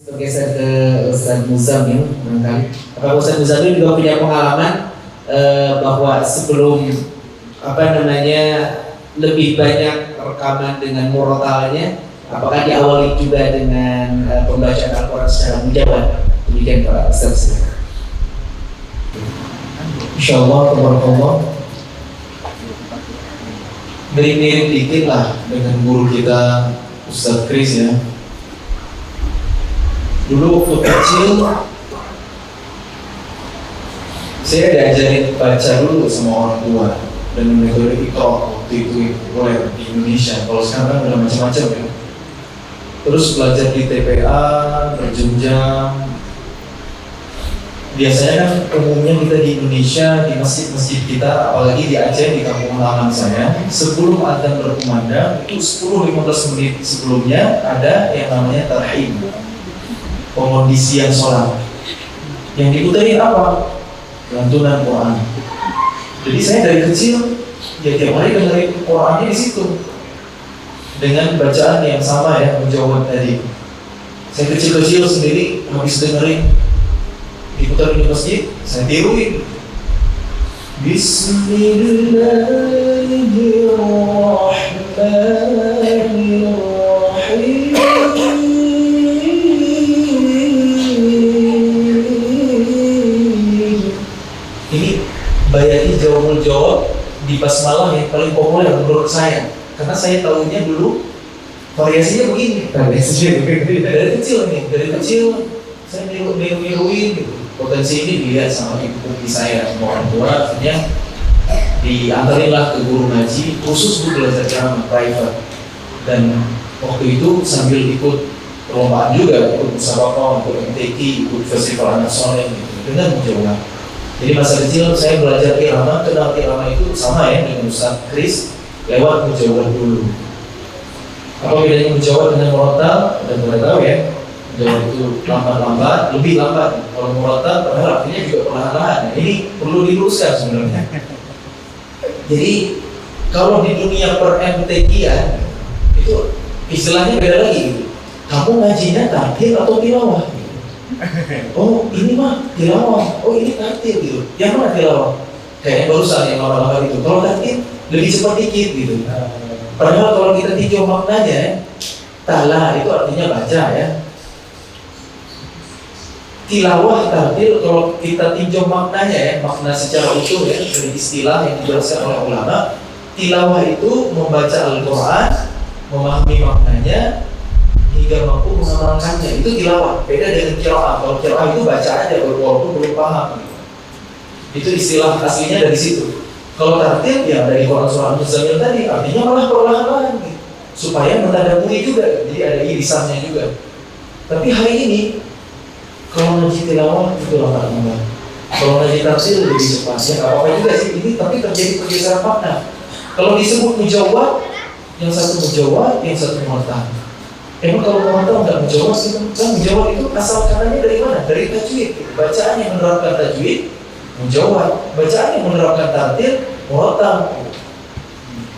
Bergeser ke Ustaz Muzamil barangkali. Apakah Ustaz Muzamil juga punya pengalaman bahwa sebelum lebih banyak rekaman dengan murotalnya, apakah diawali juga dengan pembacaan Al-Quran secara mujawad? Demikian Pak Ustaz. Insyaallah, tabarakallah. Mirip-mirip dikit lah dengan guru kita Ustaz Kris ya. Dulu waktu kecil saya diajarin baca dulu sama orang tua dengan metode Iqra waktu itu mulai di Indonesia. Kalau sekarang udah macam-macam ya. Terus belajar di TPA berjam-jam. Biasanya kan umumnya kita di Indonesia, di masjid-masjid kita, apalagi di Aceh, di kampung halaman saya, sebelum adzan berkumandang itu 10-15 menit sebelumnya ada yang namanya tarhim, pengondisian sholat. Yang diputerin apa? Lantunan Quran. Jadi saya dari kecil ya tiap hari dengerin Qurannya di situ dengan bacaan yang sama ya, menjawab tadi. Saya kecil-kecil sendiri habis dengerin diputar di masjid, saya tiruin. Bismillahirrahmanirrahim. Ini bayati jawabul jawab di basmalah yang paling populer menurut saya, karena saya tahunya dulu variasinya begini. Dari kecil saya niruin gitu. Potensi ini dilihat sama ibu saya, sama orang tua, akhirnya diantarinlah ke guru ngaji khusus untuk belajar ceramah private. Dan waktu itu sambil ikut perlombaan juga, ikut musabaqah, ikut MTQ, ikut festival anak soleh gitu, dengan menjawab. Jadi masa kecil saya belajar irama, kenal irama itu sama ya dengan Ustaz Kris lewat menjawab dulu. Apa bedanya menjawab dengan murotal? Dan boleh tahu ya, menjawab itu lambat-lambat, lebih lambat. Kalau murotal padahal artinya juga perlahan-lahan. Nah, ini perlu diluruskan sebenarnya. Jadi kalau di dunia per MTQ-an itu istilahnya beda lagi gitu. Kamu ngajinya tartil atau tilawah? Oh ini mah tilawah, oh ini tartil gitu. Yang mana tilawah? Kayaknya barusan yang lama-lama itu. Kalau tartil lebih cepat dikit gitu. Padahal kalau kita tinjau maknanya, tala itu artinya baca ya. Tilawah tartil kalau kita tinjau maknanya ya, makna secara utuh ya, dari istilah yang dijelaskan oleh ulama, tilawah itu membaca Al-Quran, memahami maknanya hingga mampu mengamalkannya, itu tilawah. Beda dengan qiraah. Kalau qiraah itu baca aja walaupun belum paham. Itu istilah aslinya dari situ. Kalau tartil ya dari Quran surah Al-Muzammil tadi, artinya malah perlahan-lahan gitu, supaya mentadaburi juga, jadi ada irisannya juga. Tapi hari ini kalau ngaji tilawah itu lambat-lambat. Kalau ngaji tafsir lebih cepat. Ya nggak apa-apa juga sih ini, tapi terjadi pergeseran makna. Kalau disebut mujawab, yang satu mujawab, yang satu murotal. Emang kalau murotal nggak mujawab sih? Kan mujawab itu asal katanya dari mana? Dari tajwid. Bacaan yang menerapkan tajwid, mujawab. Bacaan yang menerapkan tartil, murotal.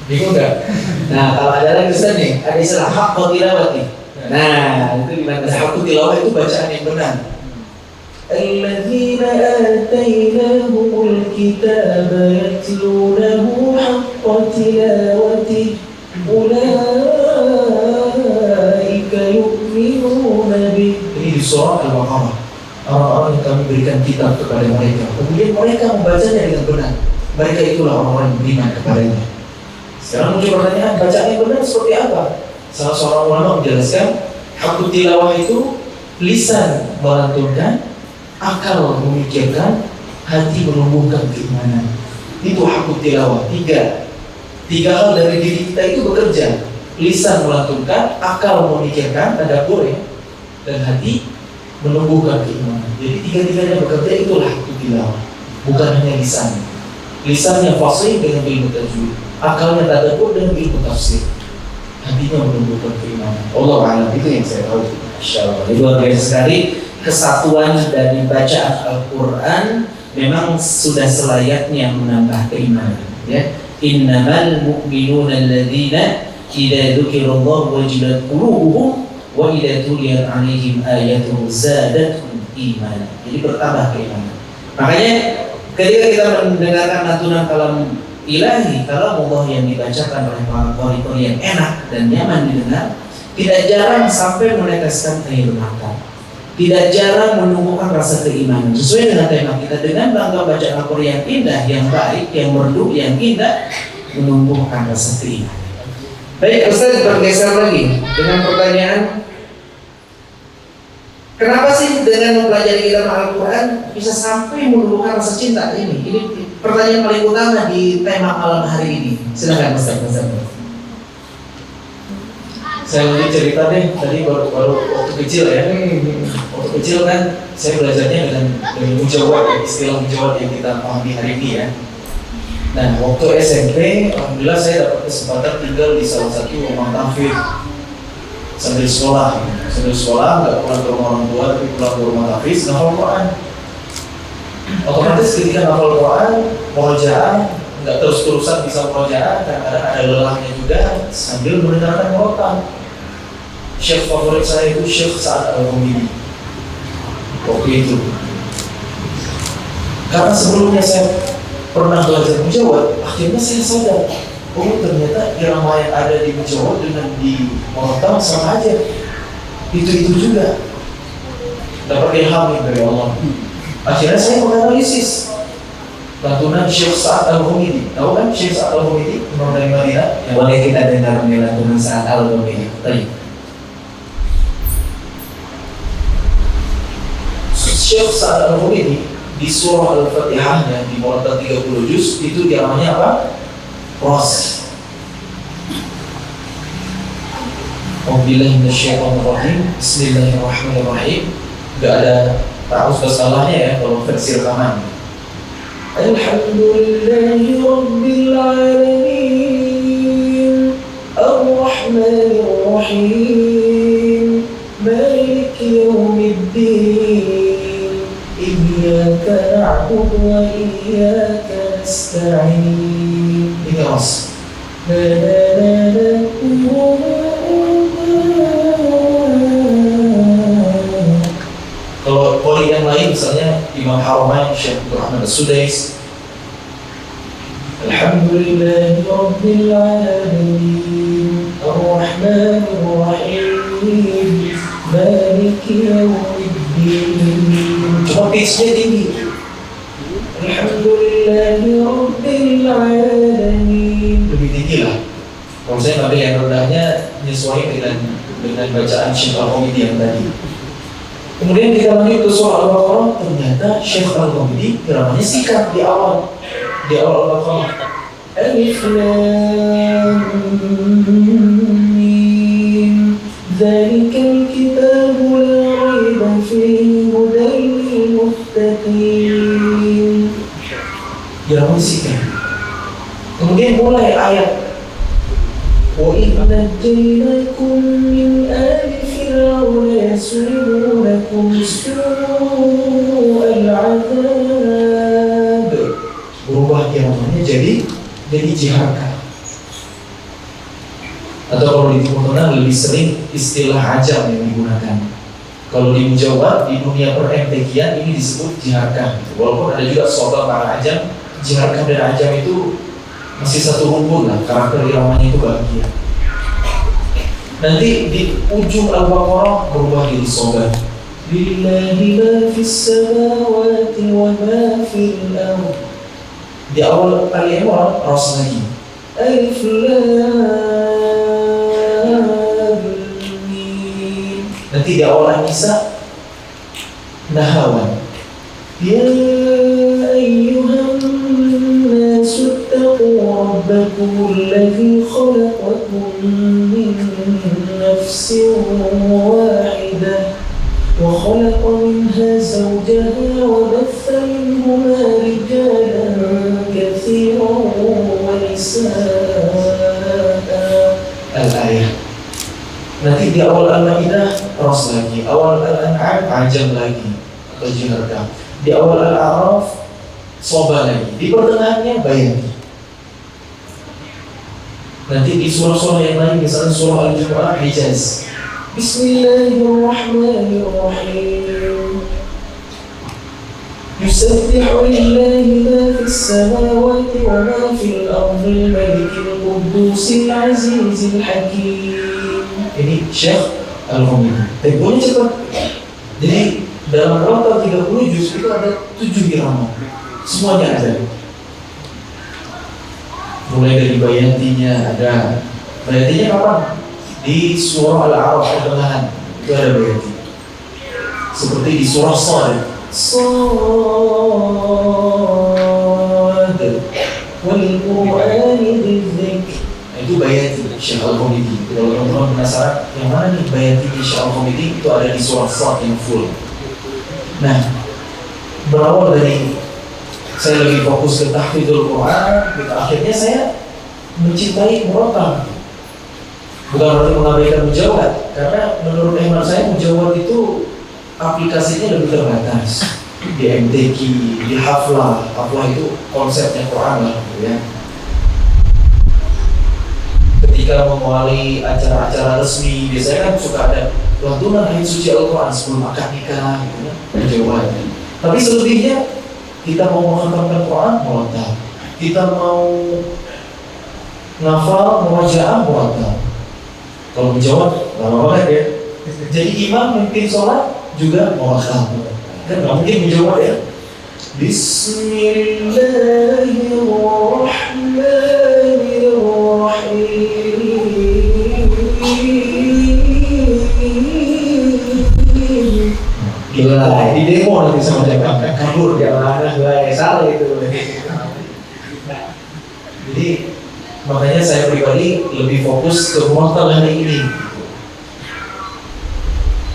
Bingung nggak? Nah kalau ada lagi Ustaz nih, ada istilah hak tilawati. Nah itu gimana? Hak tilawah itu bacaan yang benar. الذين آتيناهم الكتاب يتلونه حق تلاوته أولئك يؤمنون به. Ini di surah Al-Baqarah. Orang-orang yang kami berikan kitab kepada mereka, kemudian mereka membacanya dengan benar. Mereka itulah orang-orang yang beriman kepadanya. Sekarang muncul pertanyaan, bacaan yang benar seperti apa? Salah seorang ulama menjelaskan, hak tilawah itu lisan melantunkan, akal memikirkan, hati menumbuhkan keimanan. Itu hak tilawah. Tiga hal dari diri kita itu bekerja. Lisan melantunkan, akal memikirkan, tadabbur ya, dan hati menumbuhkan keimanan. Jadi tiga-tiganya bekerja, itulah hak tilawah. Bukan hanya lisan. Lisannya fasih dengan ilmu tajwid, akalnya tadabbur dengan ilmu tafsir, hatinya menumbuhkan keimanan. Allah a'lam, itu yang saya tahu. Insyaallah. Luar biasa sekali. Kesatuan dari bacaan Al-Quran memang sudah selayaknya menambah keimanan ya. Innamal mu'minuna alladzina idza dzukirallahu wajilat qulubuhum wa idza tuliyat 'alaihim ayatu zadatuhum imanan. Jadi bertambah keimanan. Makanya ketika kita mendengarkan lantunan kalam ilahi, kalam Allah yang dibacakan oleh para qari yang enak dan nyaman didengar, tidak jarang sampai meneteskan air mata. Tidak jarang menumbuhkan rasa keimanan. Sesuai dengan tema kita, dengan bangga baca Al-Quran yang indah, yang baik, yang merdu, yang indah, menumbuhkan rasa keimanan. Baik, Ustaz bergeser lagi dengan pertanyaan, kenapa sih dengan mempelajari kitab Al-Quran bisa sampai menumbuhkan rasa cinta ini? Ini pertanyaan paling utama di tema malam hari ini. Silakan Ustaz. Saya lanjut cerita deh, tadi baru waktu kecil ya. Waktu kecil kan saya belajarnya dengan mujawad, istilah mujawad yang kita pahami hari ini ya. Nah, waktu SMP, alhamdulillah saya dapat kesempatan tinggal di salah satu rumah tahfidz sambil sekolah, nggak pulang ke rumah orang tua, tapi pulang ke rumah tahfidz, ngafal Quran. Otomatis ketika ngafal Quran, murojaah, nggak terus-terusan bisa murojaah, kadang-kadang ada lelahnya juga sambil mendengarkan murotal. Syekh favorit saya itu Syekh Sa'ad Al-Humidi waktu itu. Karena sebelumnya saya pernah belajar mujawad, akhirnya saya sadar, oh ternyata irama yang ada di mujawad dengan di murotal sama aja. Itu juga dapat ilham dari Allah. Akhirnya saya menganalisis lantunan Syekh Sa'ad Al-Humidi. Tahu kan Syekh Sa'ad Al-Humidi, Imam dari Madinah? Boleh kita dengar lantunan Sa'ad Al-Humidi. Syekh Sa'ad Al-Humidi di surah Al-Fatihahnya di murotal 30 juz itu namanya apa? Ros. Wabillahi minasyaitonir rajim. Bismillahirrahmanirrahim. Gak ada ta'awuz basalahnya ya kalau versi rekaman. Alhamdulillahi rabbil alamin. Ar-Rahmanir Rahim. Maliki yaumiddin. Iyyaka na'budu wa iyyaka nasta'in. Ini ros. Kalau poli yang lain misalnya Imam Haramain Syekh Abdul Rahman As-Sudais, Alhamdulillahi Rabbil Alamin Ar-Rahmanir Rahim Maliki Yawmiddin. Cuma pitch-nya tinggi. Alhamdulillahi Rabbil Alamin. Lebih tinggi lah. Kalau saya ngambil yang rendahnya menyesuaikan dengan bacaan Syekh Al-Humidi yang tadi. Kemudian kita lanjut ke surah Al-Baqarah, ternyata Syekh Al-Humidi iramanya singkat di awal Al-Baqarah. Alif Lam Mim Dzalikal kitabu la raiba fihi hudan lil muttaqin. Iramanya singkat. Kemudian mulai ayat wa idh najjaynakum min ali fir'auna yasumunakum su'al 'adzab. Berubah namanya jadi jiharka. Atau kalau di Timur Tengah lebih sering istilah ajam yang digunakan. Kalau di Mujawad, di dunia per-MTQ-an ini disebut jiharka. Walaupun ada juga sobat para ajam, jiharka dan ajam itu masih satu rumpun lah, karakter iramanya itu bahagia. Nanti di ujung Al-Baqarah berubah jadi sobat. Lillahi ma fis samawati wa ma fil ardh. Di awal Ali Imran ros lagi. Alif Lam Mim. Nanti di awal An-Nisa Nahawan. Ya ayyuhan nasu ittaqu rabbakum alladhi khalaqakum min nafsin wahidah wa khalaqa minha zawjaha wa batha minhuma rijalan katsiran wa nisaa'a. Al-ayah. Nanti di awal Al-Maidah ros lagi, awal Al-An'am ajam lagi atau jiharka. Di awal Al-A'raf soba lagi, di pertengahannya bayan. Nanti di surah-surah yang lain, misalnya surah Al-Jumu'ah Hijaz, Bismillahirrahmanirrahim. Yusabbihu lillahi ma fis samawati wa ma fil ardi al-malikil qudusil azizil hakim. Ini Syekh Al-Humidi. Temponya cepat. Jadi dalam total 30 juz itu ada 7 irama. Semuanya ada. Mulai dari bayatinya ada. Bayatinya kapan? Di surah Al-A'raf pertengahan itu ada bayati. Seperti di surah Shad. Shad wal Qur'ani dzikr. Itu bayati Syekh Al-Humidi. Kalau teman-teman penasaran yang mana nih bayati Syekh Al-Humidi, itu ada di surah Shad yang full. Nah, berawal dari saya lagi fokus ke tahfidzul Quran, akhirnya saya mencintai murotal. Bukan berarti mengabaikan mujawad, karena menurut hemat saya mujawad itu aplikasinya lebih terbatas. Di MTQ, di haflah itu konsepnya Quran lah, gitu ya. Ketika mengawali acara-acara resmi, biasanya kan suka ada lantunan ayat suci Al-Quran sebelum akad nikah, gitu ya, mujawad. Tapi selebihnya kita mau menghatamkan Quran, murotal. Kita mau ngafal, murajaah, murotal. Kalau menjawab, lama banget ya. Jadi imam memimpin sholat juga murotal. Kan nggak mungkin menjawab ya. Bismillahirrahmanirrahim. Gila, di demo nanti sama mereka. Kabur, jangan ada salah itu. Jadi makanya saya pribadi lebih fokus ke murotal hari ini.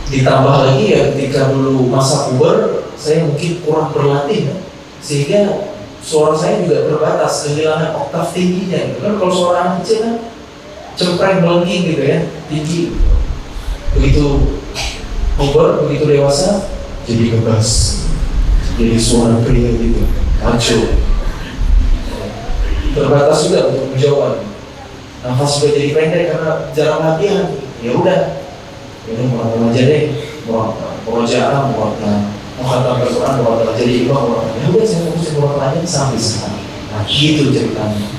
Ditambah lagi ya ketika dulu masa puber, saya mungkin kurang berlatih ya, sehingga suara saya juga terbatas, kehilangan oktav tingginya. Kan kalau suara anak kecil kan cempreng melengking gitu ya, tinggi. Begitu puber, begitu dewasa, jadi bebas, jadi suara pria gitu, maco. Terbatas juga untuk menjawab. Nafas juga jadi pendek karena jarang latihan. Ya udah murotal aja deh, murojaah, murotal, menghatam Al-Quran, murotal. Jadi imam murotal. Ya udah saya fokus murotal aja sampai sekarang. Nah, gitu ceritanya.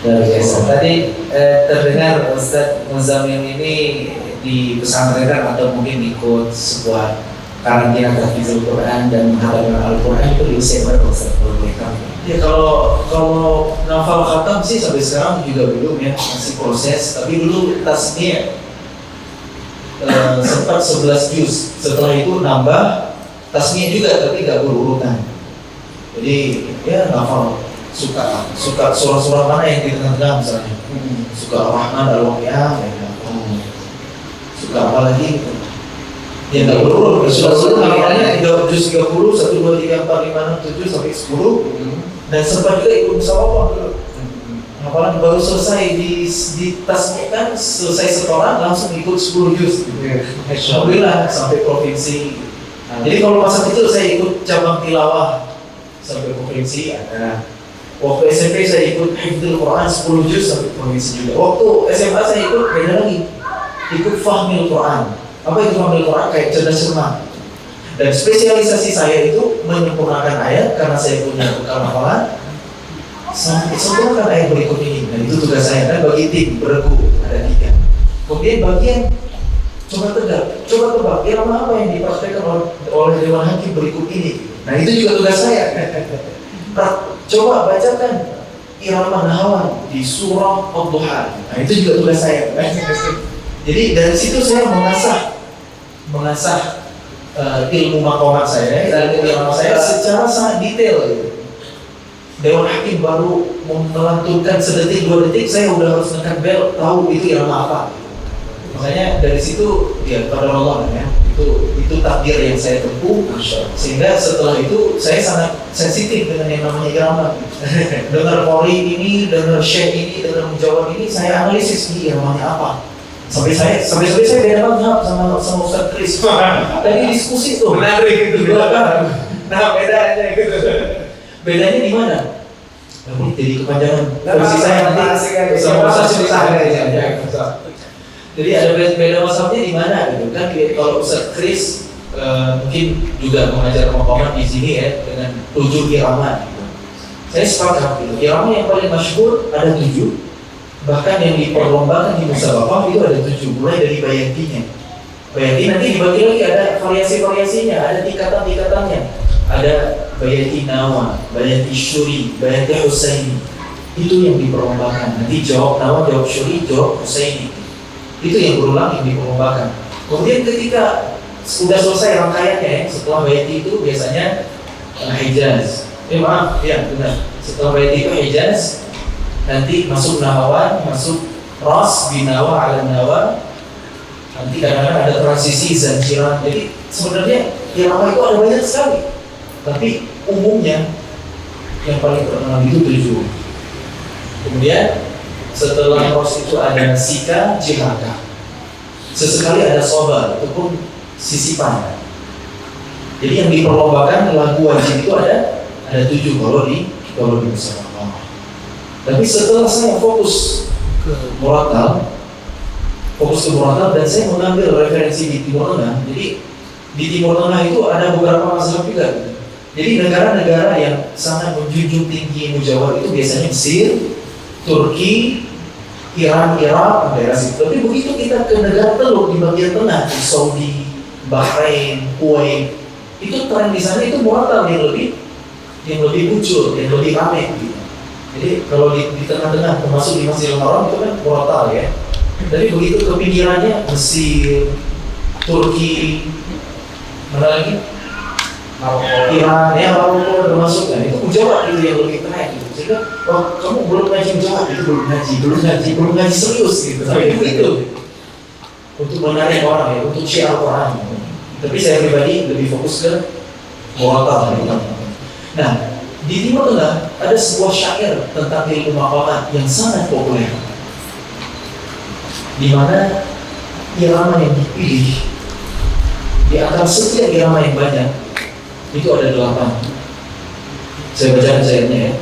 Luar biasa. Tadi terdengar Ustaz Muzamil ini di pesantren atau mungkin ikut sebuah karantina tahfidzul Quran dan menghafalkan Al-Quran itu di usia berapa Ustaz? Kalau boleh tahu? Ya kalau nafal khatam sih sampai sekarang juga belum ya, masih proses. Tapi dulu tasmiyah sempat 11 juz. Setelah itu nambah tasmiyah juga, tapi gak berurutan. Jadi ya nafal suka surah-surah mana yang di tengah-tengah misalnya. Suka Ar-Rahman, Al-Waqi'ah, suka apa lagi gitu. Ya nggak berurut, surah-surah namanya juz 30, 1, 2, 3, 4, 5, 6, 7 sampai 10. Dan sempat juga ikut musyawarah dulu. Hafalan baru selesai di tasmiyah kan, selesai setoran langsung ikut 10 juz. Alhamdulillah sampai provinsi. Jadi kalau masa itu saya ikut cabang tilawah sampai provinsi ada. Waktu SMP saya ikut hifdzul Quran 10 juz sampai provinsi juga. Waktu SMA saya ikut beda lagi, ikut fahmil Quran. Apa itu fahmil Quran? Kayak cerdas cermat. Dan spesialisasi saya itu menyempurnakan ayat karena saya punya bekal hafalan. Sempurnakan ayat berikut ini. Dan itu tugas saya. Dan bagi tim beregu ada 3. Kemudian bagian coba tebak irama apa yang dipraktekkan oleh Dewan Hakim berikut ini. Nah itu juga tugas saya. Coba bacakan irama nahawan di surah Ad-Duha. Nah itu juga tugas saya. Jadi dari situ saya mengasah ilmu maqamat saya dan ilmu saya secara sangat detail gitu. Dewan Hakim baru melantunkan sedetik 2 detik, saya udah harus ngangkat bel, tahu itu irama apa. Makanya dari situ ya pada Allah ya, itu takdir yang saya tempuh, sehingga setelah itu saya sangat sensitif dengan yang namanya irama. Dengar qori ini, dengar syekh ini, dengar mujawab ini, saya analisis ini iramanya apa. Sampai saya beda banget sama Ustaz Chris. Tadi diskusi tuh. Menarik gitu. Nah bedanya gitu. Bedanya di mana? Ini jadi kepanjangan. Versi saya nanti sama Ustaz susah aja. Jadi ada beda mazhabnya di mana gitu kan? Kalau Ustaz Kris mungkin juga mengajar maqamat di sini ya dengan 7 irama gitu. Saya sepakat gitu. Irama yang paling masyhur ada 7, bahkan yang diperlombakan di musabaqah itu ada 7, mulai dari bayantinya. Bayanti nanti dibagi lagi, ada variasi-variasinya, ada tingkatan-tingkatannya. Ada bayanti nawa, bayanti syuri, bayanti husaini. Itu yang diperlombakan. Nanti jawab nawa, jawab syuri, jawab husaini. Itu yang berulang yang diperlombakan. Kemudian ketika sudah selesai rangkaiannya, setelah bayanti itu biasanya Hijaz. Maaf, ya benar. Setelah bayanti itu Hijaz, nanti masuk nahawan, masuk ras, binawa, ala nawa. Nanti kadang-kadang ada transisi zanjiran. Jadi sebenarnya irama itu ada banyak sekali. Tapi umumnya yang paling terkenal itu 7. Kemudian setelah ras itu ada sika, jihaka. Sesekali ada soba, itu pun sisipan. Jadi yang diperlombakan lagu wajib itu ada 7 kalau di musabaqah. Tapi setelah saya fokus ke muratal dan saya mengambil referensi di Timur Tengah. Jadi di Timur Tengah itu ada beberapa mazhab juga. Jadi negara-negara yang sangat menjunjung tinggi mujawar itu biasanya Mesir, Turki, Iran, Irak, daerah situ. Tapi begitu kita ke negara teluk di bagian tengah, di Saudi, Bahrain, Kuwait, itu tren di sana itu muratal yang lebih muncul, yang lebih ramai gitu. Jadi kalau di tengah-tengah termasuk di Masjidil Haram itu kan muratal ya. Tapi begitu ke pinggirannya Mesir, Turki, mana lagi? Iran, ya Maroko termasuk kan itu mujawar itu yang lebih keren gitu. Sehingga kamu belum ngaji mujawar, itu belum ngaji serius gitu. Tapi begitu untuk menarik orang ya, untuk syiar Quran. Tapi saya pribadi lebih fokus ke muratal. Nah, di Timur Tengah ada sebuah syair tentang ilmu maqamat yang sangat populer, di mana irama yang dipilih di antara setiap irama yang banyak itu ada 8. Saya bacakan syairnya ya.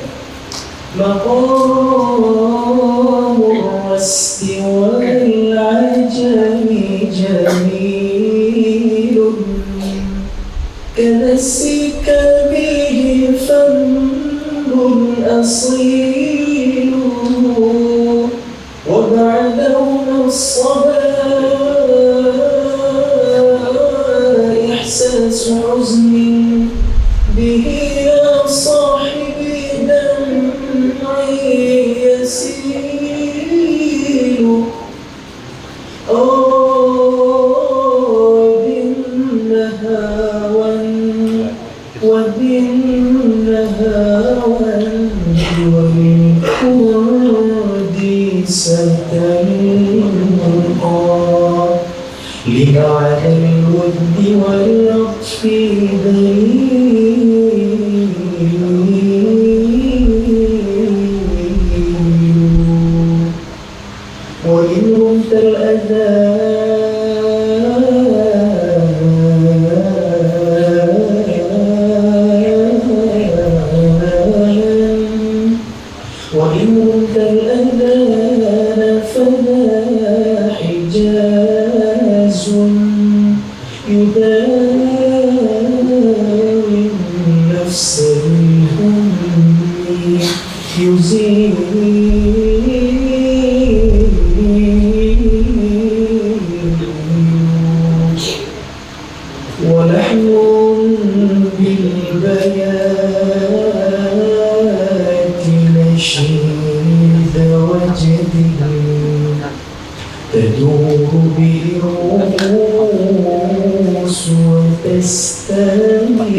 Maqamur rasti wal ajami jamilun kadasika bihi fannun asilu wa ba'dahu as-sabah ihsasu huzni bihi ya sahibi dam'i yasilu لبعد الود واللطف دليل وإن رمت الأذى فذا حجاز يداوي النفس بالهم يزيل ولحن بالبيات نشيد وجده تدور بالرؤوس وتستميل.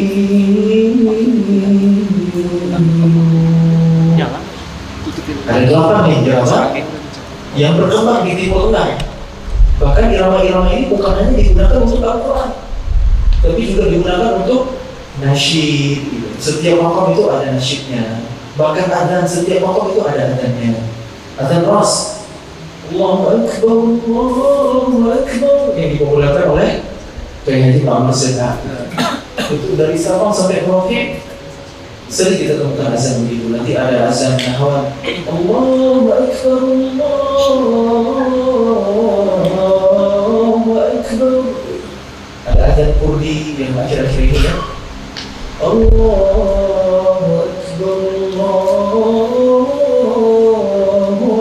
Ada 8 nih irama yang berkembang di Timur Tengah. Bahkan irama-irama ini bukan hanya digunakan untuk Al-Quran, tapi juga digunakan untuk nasyid. Setiap maqam itu ada nasyidnya. Bahkan adzan, setiap maqam itu ada adzannya. Adzan ras, Allahu Akbar yang dipopulerkan oleh Kiai Muhammad Seta. Itu dari Sabang sampai Merauke sering kita temukan azan begitu. Nanti ada azan nahwan, Allahu Akbar, Allahu Kurdi yang akhir-akhir ini ya. Allahu Akbar, Allahu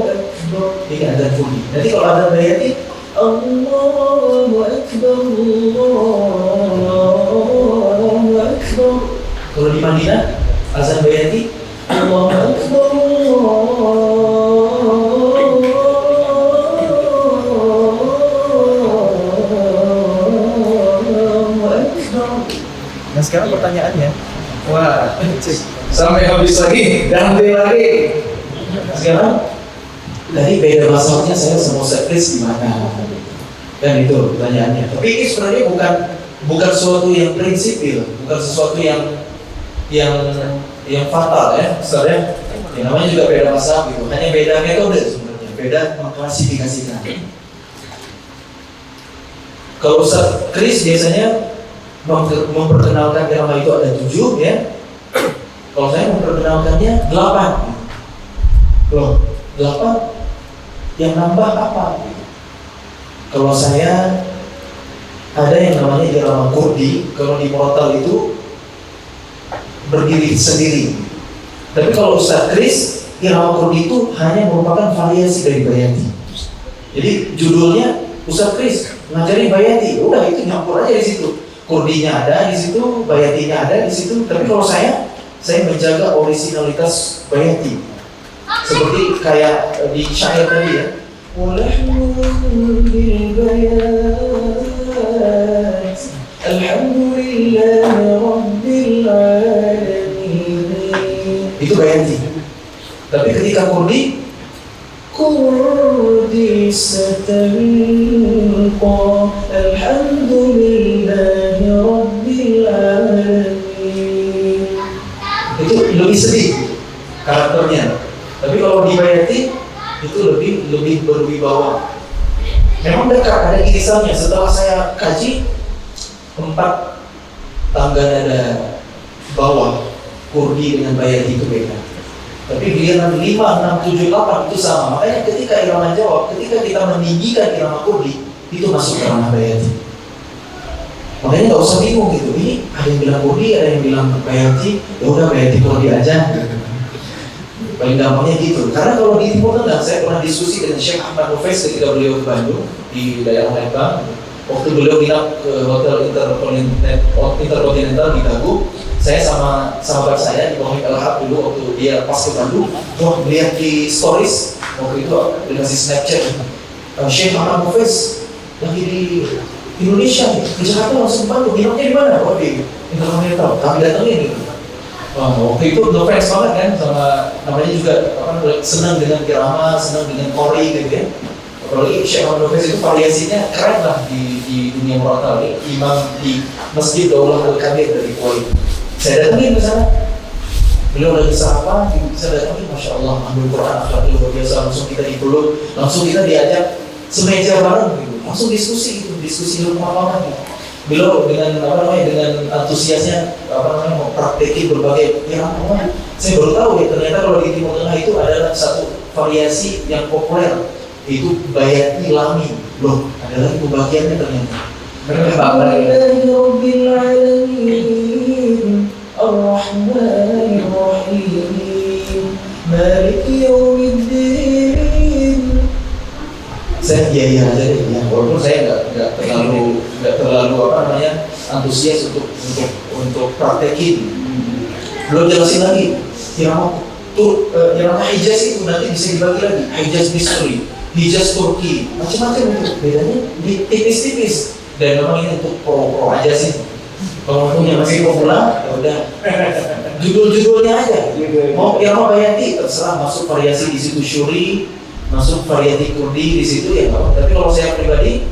Akbar. Ini ada Kurdi. Nanti kalau ada bayati, Allahu Akbar, Allahu Akbar. Kalau di Madinah, azan bayati, Allahu Akbar, Nah sekarang pertanyaannya, wah, sampai habis lagi, ganti lagi. Sekarang tadi beda bahasanya saya sama Ustaz Kris gimana? Dan itu pertanyaannya. Tapi ini sebenarnya bukan sesuatu yang prinsipil, bukan sesuatu yang fatal ya, Ustaz ya. Yang namanya juga beda bahasa gitu. Hanya beda metode sebenarnya, beda mengklasifikasikan. Kalau Ustaz Kris biasanya memperkenalkan irama itu ada 7 ya. Kalau saya memperkenalkannya 8. Loh, 8 yang nambah apa? Kalau saya ada yang namanya irama Kurdi, kalau di Murattal itu berdiri sendiri. Tapi kalau Ustaz Kris, irama Kurdi itu hanya merupakan variasi dari bayati. Jadi judulnya Ustaz Kris ngajari bayati, udah itu nyampur aja di situ. Kurdinya ada di situ, bayatinya ada di situ. Tapi kalau saya menjaga originalitas bayati. Seperti kayak di syair tadi ya. Itu bayati. Tapi ketika Kurdi satalqa alhamdulillahi rabbil alamin. Itu lebih sedih karakternya. Tapi kalau di bayati itu lebih berwibawa. Memang dekat, ada irisannya. Setelah saya kaji 4 tangga nada bawah Kurdi dengan bayati itu beda. Tapi giliran 5, 6, 7, 8 itu sama. Makanya ketika irama jawab, ketika kita meninggikan irama Kurdi, itu masuk ke ranah bayati. Makanya nggak usah bingung gitu. Ini ada yang bilang Kurdi, ada yang bilang bayati. Ya udah bayati Kurdi aja. Paling gampangnya gitu. Karena kalau di Timur Tengah, saya pernah diskusi dengan Syekh Ahmad Nufais ketika beliau ke Bandung di daerah Lembang. Waktu beliau nginap ke hotel Intercontinental di Dagu, saya sama sahabat saya di Muhammad Al-Hab dulu waktu dia pas ke Bandung, melihat di stories waktu itu dikasih Snapchat, Syekh Ahmad Nufais lagi di Indonesia, ke Jakarta langsung Bandung, nginapnya di mana? Oh di Intercontinental, kami datangin gitu. Waktu itu ngefans banget kan sama, namanya juga senang dengan irama, senang dengan kori gitu ya. Apalagi Syekh Ahmad Nufais itu variasinya keren lah di dunia Murattal, imam di Masjid Daulah Al-Kabir dari Kuwait. Saya datangin ke sana, beliau lagi sapa, saya datangin, Masya Allah, ambil Quran akhlak luar biasa, langsung kita dipeluk, langsung kita diajak semeja bareng gitu, langsung diskusi ilmu apa gitu. Beliau dengan antusiasnya mempraktekin berbagai irama. Saya baru tahu ya, ternyata kalau di Timur Tengah itu adalah satu variasi yang populer, itu bayati lami. Loh, ada lagi pembagiannya ternyata. Alhamdulillahirabbil alamin, Ar-Rahmanir Rahim, Maliki Yaumiddin. Saya iya aja deh ya, walaupun saya nggak terlalu antusias untuk praktekin. Belum jelasin lagi irama Hijaz itu nanti bisa dibagi lagi, Hijaz Misri, Hijaz Turki, macam-macam itu. Bedanya tipis-tipis. Dan memang ini untuk pro aja sih. Kalau punya masih populer, ya udah judul-judulnya aja. Mau irama bayati terserah, masuk variasi di situ syuri, masuk variasi Kurdi di situ ya nggak. Tapi kalau saya pribadi,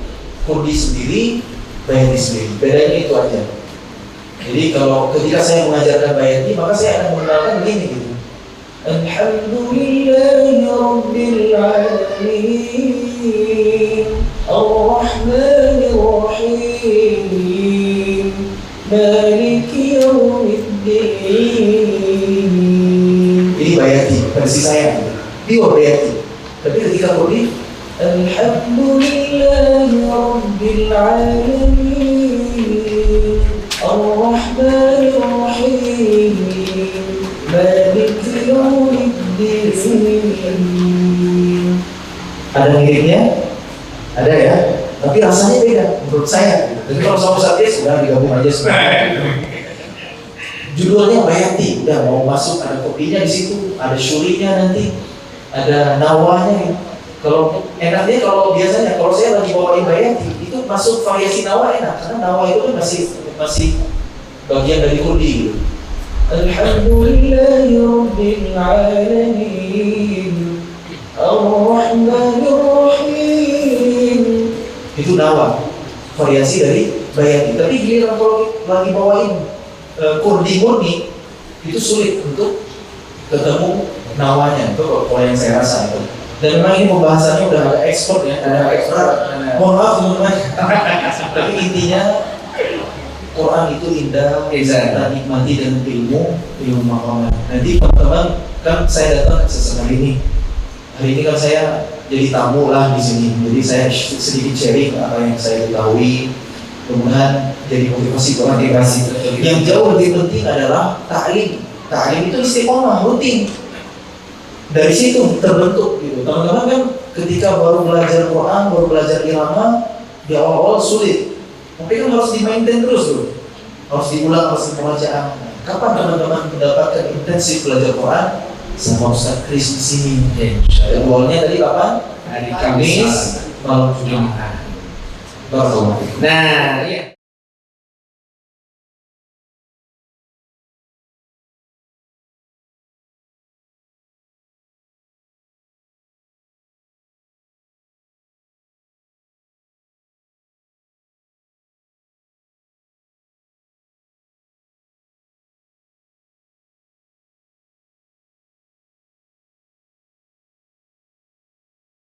Kurdi sendiri, bayati sendiri. Bedanya itu aja. Jadi kalau ketika saya mengajarkan bayati, maka saya akan mengenalkan begini gitu. Alhamdulillahi Rabbil Alamin, Ar-Rahmanir Rahim, Maliki Yaumiddin. Ini bayati, versi saya. Dia bayati. Tapi ketika Kurdi, Alhamdulillahi Rabbil Alamin, Ada miripnya, ada ya, tapi rasanya beda menurut saya. Jadi kalau sama Ustaz Yes, sudah digabung aja semua. Judulnya Bayati, udah mau masuk ada kopinya di situ, ada syurinya nanti, ada nawanya. Kalau enaknya kalau biasanya kalau saya lagi bawain Bayati itu masuk variasi nawa enak karena nawa itu kan masih bagian dari kurdi gitu. Alhamdulillahi Rabbil Alamin Ar-Rahmanir Rahim. Itu nawa, variasi dari Bayati. Tapi giliran kalau lagi bawain kurdi murni itu sulit untuk ketemu nawanya. Itu kalau yang saya rasa itu. Dan memang ini pembahasannya udah agak ekspor ya, ada ekspor. Mohon maaf teman-teman. Tapi intinya Quran itu indah, kita nikmati dengan ilmu makaman. Nanti teman-teman kan saya datang sesekali ini. Hari ini kan saya jadi tamu lah di sini. Jadi saya sedikit sharing apa yang saya ketahui. Mudah-mudahan jadi motivasi Quran. Yang jauh lebih penting adalah ta'lim. Ta'lim itu istiqomah, rutin. Dari situ terbentuk gitu. Teman-teman kan ketika baru belajar Quran, baru belajar irama, di awal-awal sulit. Tapi kan harus di-maintain terus tuh. Harus diulang, harus pembacaan. Kapan teman-teman mendapatkan intensif belajar Quran? Sama Ustaz Kris di sini. Jadwalnya tadi kapan? Hari Kamis, malam Jumat. Nah, iya.